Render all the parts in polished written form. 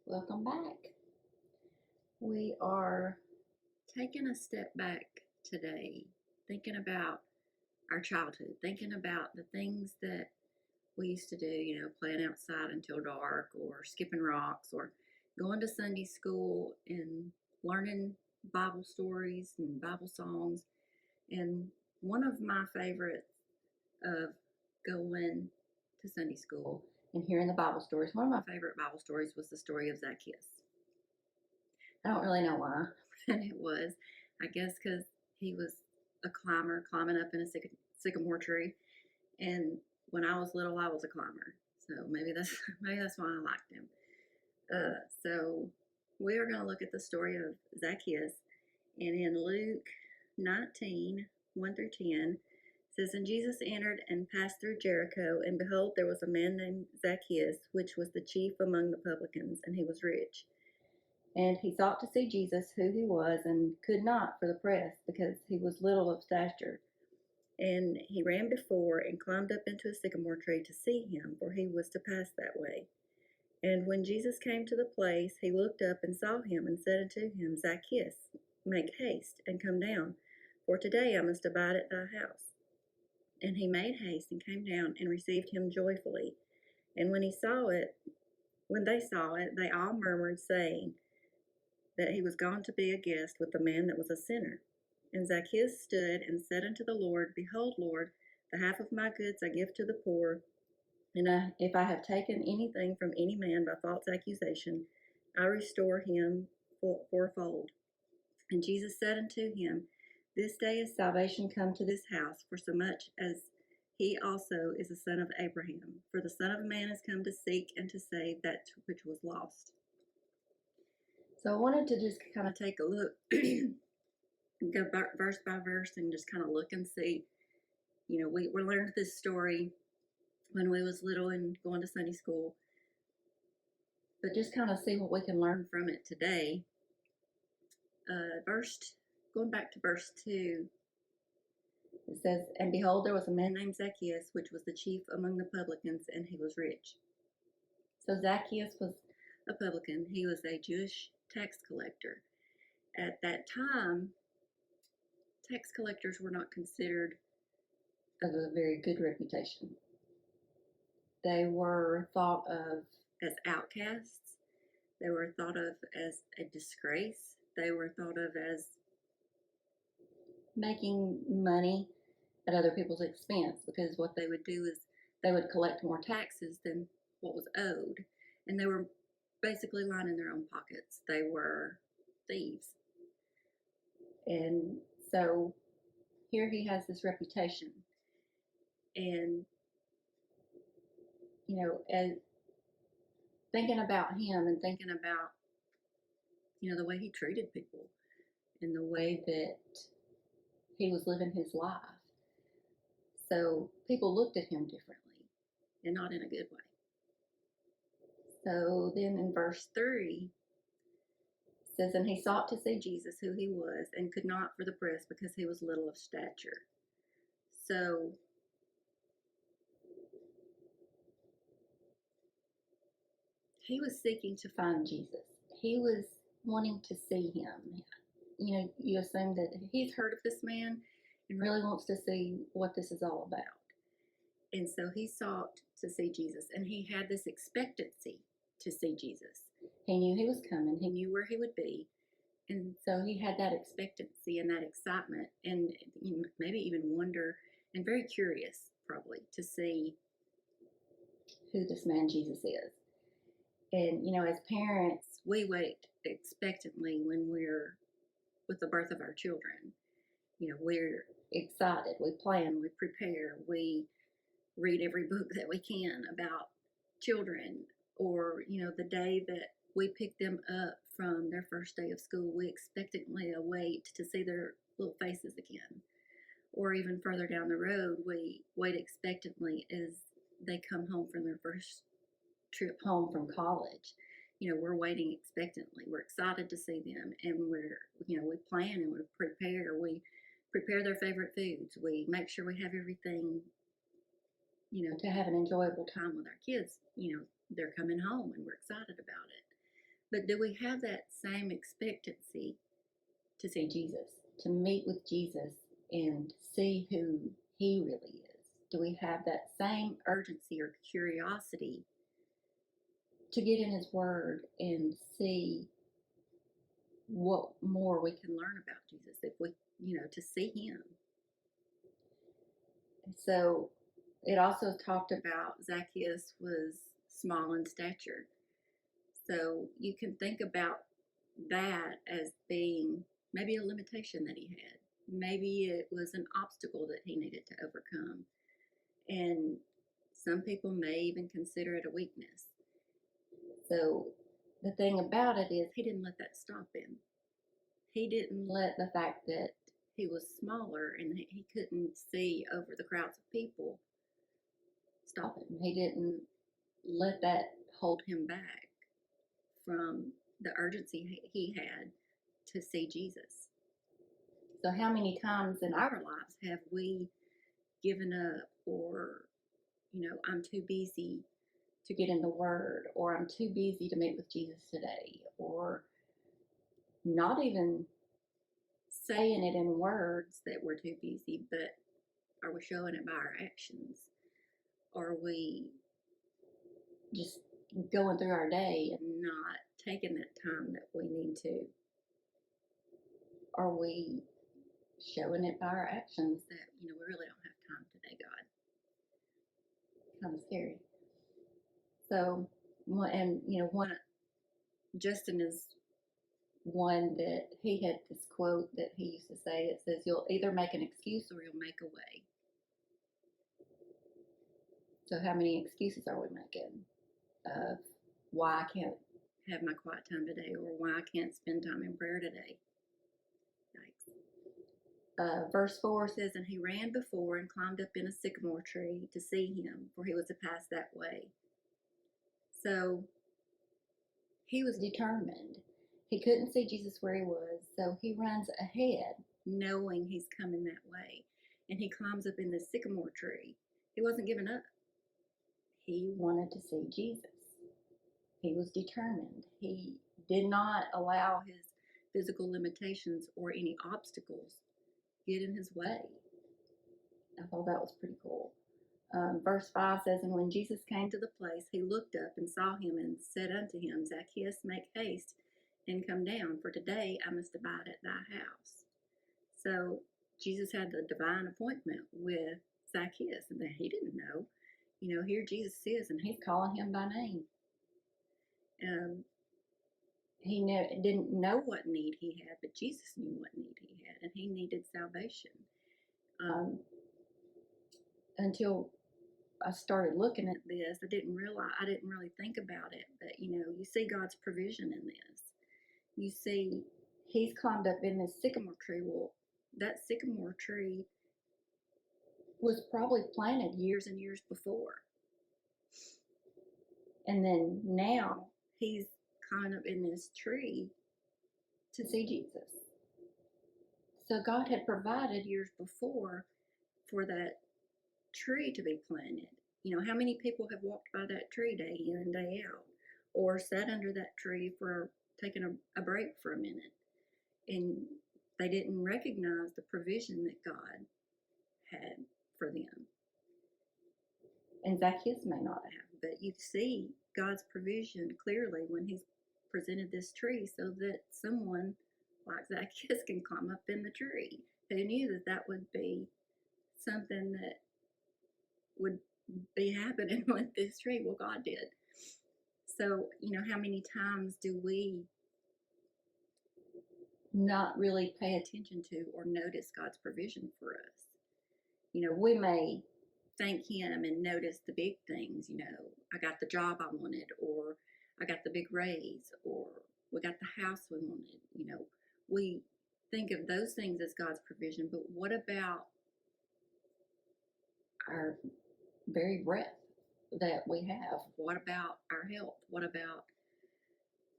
Welcome back. We are taking a step back today, thinking about our childhood, thinking about the things that we used to do, playing outside until dark or skipping rocks or going to Sunday school and learning Bible stories and Bible songs. And one of my favorites of going to Sunday school and hearing the Bible stories, one of my favorite Bible stories was the story of Zaccheus. I don't really know why, but it was. I guess because he was a climber, climbing up in a sycamore tree, and when I was little, I was a climber. So maybe that's why I liked him. So we are going to look at the story of Zacchaeus, and in Luke 19:1 through 10, it says, "And Jesus entered and passed through Jericho, and behold, there was a man named Zacchaeus, which was the chief among the publicans, and he was rich. And he sought to see Jesus, who he was, and could not for the press, because he was little of stature. And he ran before and climbed up into a sycamore tree to see him, for he was to pass that way. And when Jesus came to the place, he looked up and saw him, and said unto him, Zacchaeus, make haste, and come down, for today I must abide at thy house. And he made haste, and came down, and received him joyfully. And when they saw it, they all murmured, saying, that he was gone to be a guest with a man that was a sinner. And Zacchaeus stood and said unto the Lord, Behold, Lord, the half of my goods I give to the poor, and if I have taken anything from any man by false accusation, I restore him fourfold. And Jesus said unto him, This day is salvation come to this house, for so much as he also is a son of Abraham. For the Son of Man is come to seek and to save that which was lost." So I wanted to just kind of take a look, go verse by verse, and just kind of look and see. We learned this story when we was little and going to Sunday school, but just kind of see what we can learn from it today. Going back to verse 2, it says, "And behold, there was a man named Zacchaeus, which was the chief among the publicans, and he was rich." So Zacchaeus was a publican. He was a Jewish tax collector. At that time, tax collectors were not considered of a very good reputation. They were thought of as outcasts. They were thought of as a disgrace. They were thought of as making money at other people's expense, because what they would do is they would collect more taxes than what was owed. And they were basically lining their own pockets. They were thieves. And so here he has this reputation. And, as thinking about him and thinking about, the way he treated people and the way that he was living his life. So people looked at him differently and not in a good way. So then in verse 3, it says, "And he sought to see Jesus, who he was, and could not for the press, because he was little of stature." So he was seeking to find Jesus. He was wanting to see him. You assume that he's heard of this man and really wants to see what this is all about. And so he sought to see Jesus, and he had this expectancy to see Jesus. He knew he was coming. He knew where he would be. And so he had that expectancy and that excitement, and maybe even wonder, and very curious probably to see who this man Jesus is. And, as parents, we wait expectantly when we're with the birth of our children. We're excited. We plan, we prepare, we read every book that we can about children, or, the day that we pick them up from their first day of school, we expectantly await to see their little faces again. Or even further down the road, we wait expectantly as they come home from their first trip home from college. We're waiting expectantly. We're excited to see them, and we plan and we prepare. We prepare their favorite foods. We make sure we have everything, to have an enjoyable time with our kids. They're coming home and we're excited about it. But do we have that same expectancy to see Jesus, to meet with Jesus and see who he really is? Do we have that same urgency or curiosity to get in his word and see what more we can learn about Jesus, if we, to see him? So it also talked about Zaccheus was small in stature. So you can think about that as being maybe a limitation that he had. Maybe it was an obstacle that he needed to overcome. And some people may even consider it a weakness. So the thing about it is, he didn't let that stop him. He didn't let the fact that he was smaller and he couldn't see over the crowds of people stop him. He didn't let that hold him back from the urgency he had to see Jesus. So how many times in our lives have we given up, or, I'm too busy to get in the Word, or I'm too busy to meet with Jesus today, or not even saying it in words that we're too busy, but are we showing it by our actions? Are we just going through our day and not taking that time that we need to? Are we showing it by our actions that, we really don't have time today, God? Kind of scary. So, Justin is one that he had this quote that he used to say. It says, "You'll either make an excuse or you'll make a way." So how many excuses are we making of why I can't have my quiet time today, or why I can't spend time in prayer today? Verse 4 says, "And he ran before and climbed up in a sycamore tree to see him, for he was to pass that way." So he was determined. He couldn't see Jesus where he was, so he runs ahead, knowing he's coming that way. And he climbs up in the sycamore tree. He wasn't giving up. He wanted to see Jesus. He was determined. He did not allow his physical limitations or any obstacles get in his way. I thought that was pretty cool. Verse 5 says, "And when Jesus came to the place, he looked up and saw him and said unto him, Zaccheus, make haste and come down, for today I must abide at thy house." So Jesus had the divine appointment with Zaccheus that he didn't know. Here Jesus is, and he's calling him by name. He didn't know what need he had, but Jesus knew what need he had, and he needed salvation. Until I started looking at this, I didn't really think about it, but you see God's provision in this. You see, he's climbed up in this sycamore tree. Well, that sycamore tree was probably planted years and years before. And then now he's climbing up in this tree to see Jesus. So God had provided years before for that tree to be planted. How many people have walked by that tree day in and day out, or sat under that tree for taking a break for a minute, and they didn't recognize the provision that God had for them. And Zaccheus may not have, but you see God's provision clearly when he's presented this tree so that someone like Zaccheus can climb up in the tree. Who knew that that would be something that would be happening with this tree? Well, God did. So, how many times do we not really pay attention to or notice God's provision for us? We may thank him and notice the big things. I got the job I wanted, or I got the big raise, or we got the house we wanted. We think of those things as God's provision, but what about our very breath that we have? What about our health? What about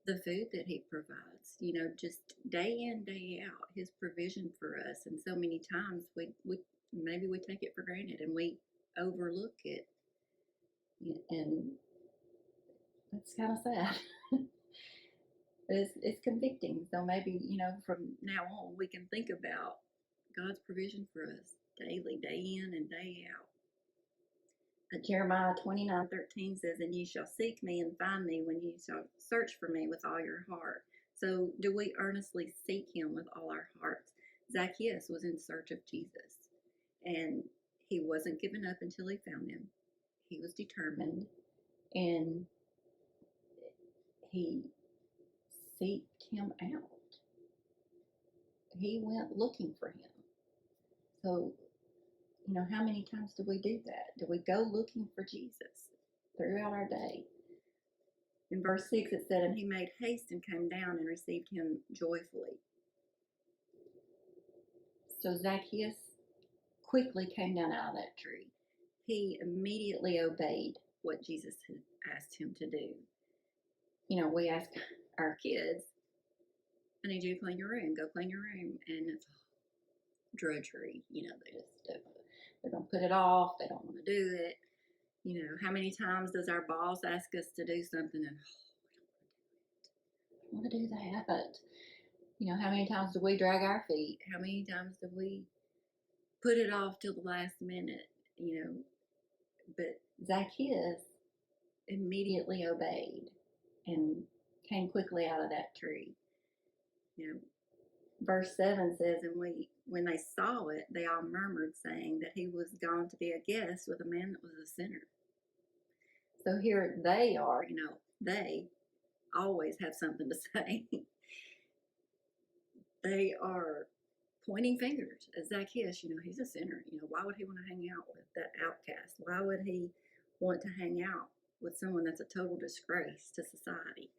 the food that he provides? Just day in, day out, his provision for us. And so many times we maybe we take it for granted and we overlook it, and that's kind of sad. But it's convicting. So maybe, from now on, we can think about God's provision for us daily, day in and day out. Jeremiah 29:13 says, "And ye shall seek me and find me when ye shall search for me with all your heart." So, do we earnestly seek him with all our hearts? Zaccheus was in search of Jesus, and he wasn't giving up until he found him. He was determined, and he seeked him out. He went looking for him. So, how many times do we do that? Do we go looking for Jesus throughout our day? In verse 6 it said, "And he made haste and came down and received him joyfully." So Zacchaeus quickly came down out of that tree. He immediately obeyed what Jesus had asked him to do. We ask our kids, "I need you to clean your room. Go clean your room." And it's drudgery. They're going to put it off. They don't want to do it. How many times does our boss ask us to do something and, I don't want to do that? How many times do we drag our feet? How many times do we put it off till the last minute? But Zacchaeus immediately obeyed and came quickly out of that tree. Verse 7 says, "And when they saw it, they all murmured, saying that he was gone to be a guest with a man that was a sinner." So here they are, they always have something to say. They are pointing fingers at Zacchaeus. He's a sinner. Why would he want to hang out with that outcast? Why would he want to hang out with someone that's a total disgrace to society?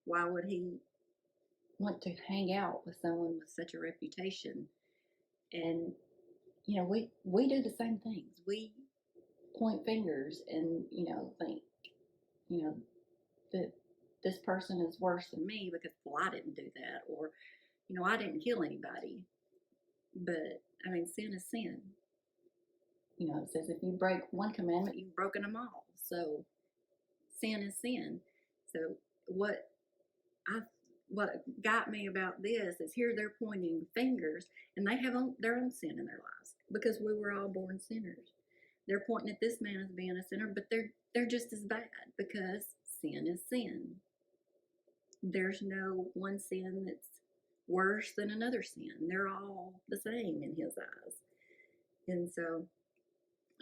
Why would he want to hang out with someone with such a reputation? And we do the same things. We point fingers and think that this person is worse than me because, well, I didn't do that, or I didn't kill anybody. But sin is sin. It says if you break one commandment, you've broken them all. So sin is sin. So what got me about this is here they're pointing fingers, and they have their own sin in their lives because we were all born sinners. They're pointing at this man as being a sinner, but they're just as bad because sin is sin. There's no one sin that's worse than another sin. They're all the same in his eyes. And so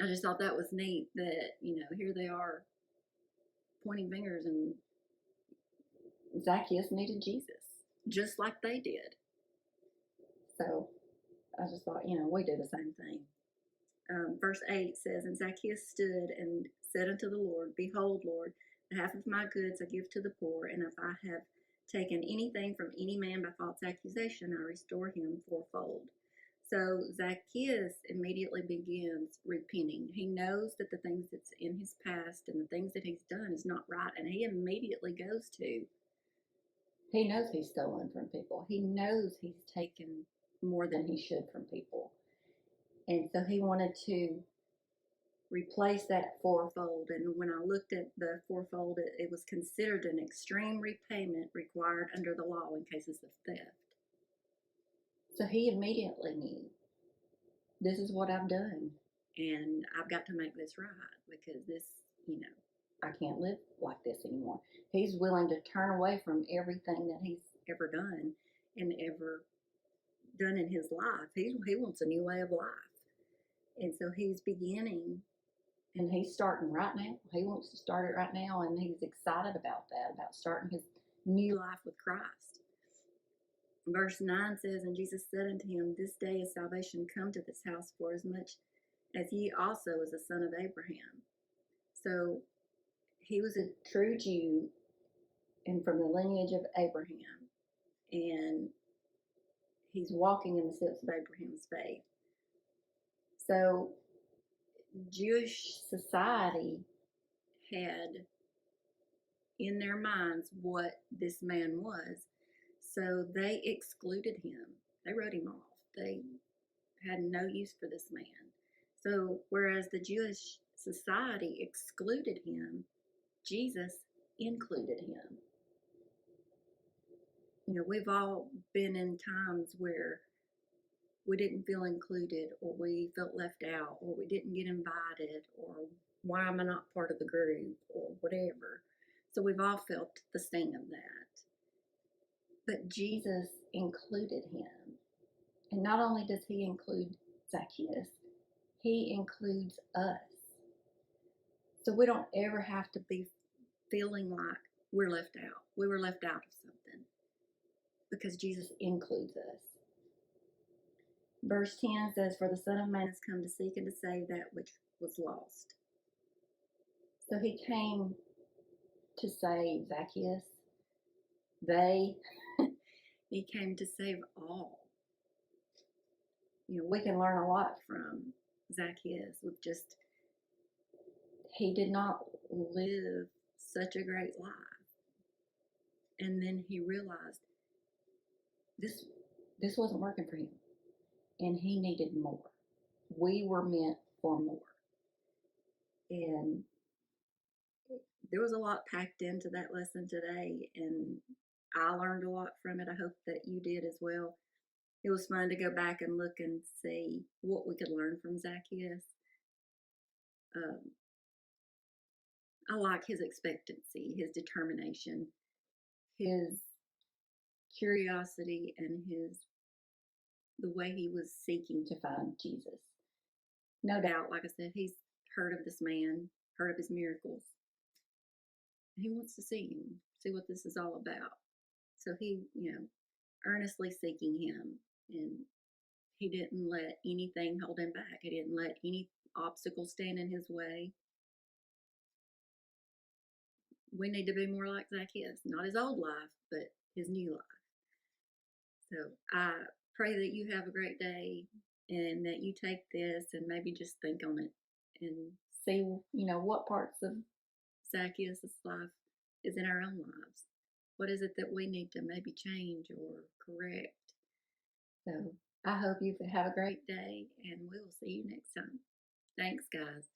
I just thought that was neat that, here they are pointing fingers, and Zacchaeus needed Jesus just like they did. So I just thought, we do the same thing. Verse 8 says, "And Zacchaeus stood and said unto the Lord, Behold, Lord, the half of my goods I give to the poor, and if I have taken anything from any man by false accusation, I restore him fourfold." So Zacchaeus immediately begins repenting. He knows that the things that's in his past and the things that he's done is not right, and he immediately goes to. He knows he's stolen from people. He knows he's taken more than he should from people. And so he wanted to replace that fourfold. And when I looked at the fourfold, it was considered an extreme repayment required under the law in cases of theft. So he immediately knew, this is what I've done, and I've got to make this right because this, I can't live like this anymore. He's willing to turn away from everything that he's ever done and ever done in his life. He wants a new way of life. And so he's beginning, and he's starting right now. He wants to start it right now, and he's excited about that, about starting his new life with Christ. Verse 9 says, "And Jesus said unto him, This day is salvation come to this house, for as much as ye also is a son of Abraham." So he was a true Jew and from the lineage of Abraham, and he's walking in the steps of Abraham's faith. So Jewish society had in their minds what this man was, so they excluded him. They wrote him off. They had no use for this man. So whereas the Jewish society excluded him, Jesus included him. we've all been in times where we didn't feel included, or we felt left out, or we didn't get invited, or why am I not part of the group, or whatever. So we've all felt the sting of that. But Jesus included him. And not only does he include Zaccheus, he includes us. So we don't ever have to be feeling like we're left out. We were left out of something because Jesus includes us. Verse 10 says, "For the Son of Man has come to seek and to save that which was lost." So he came to save Zaccheus. He came to save all. We can learn a lot from Zaccheus with just, he did not live such a great life. And then he realized this wasn't working for him. And he needed more. We were meant for more. And there was a lot packed into that lesson today, and I learned a lot from it. I hope that you did as well. It was fun to go back and look and see what we could learn from Zaccheus. I like his expectancy, his determination, his curiosity, and the way he was seeking to find Jesus. No doubt, like I said, he's heard of this man, heard of his miracles. He wants to see him, see what this is all about. So he, earnestly seeking him, and he didn't let anything hold him back. He didn't let any obstacle stand in his way. We need to be more like Zacchaeus, not his old life, but his new life. So I pray that you have a great day, and that you take this and maybe just think on it and see, what parts of Zacchaeus' life is in our own lives. What is it that we need to maybe change or correct? So I hope you have a great day, and we will see you next time. Thanks, guys.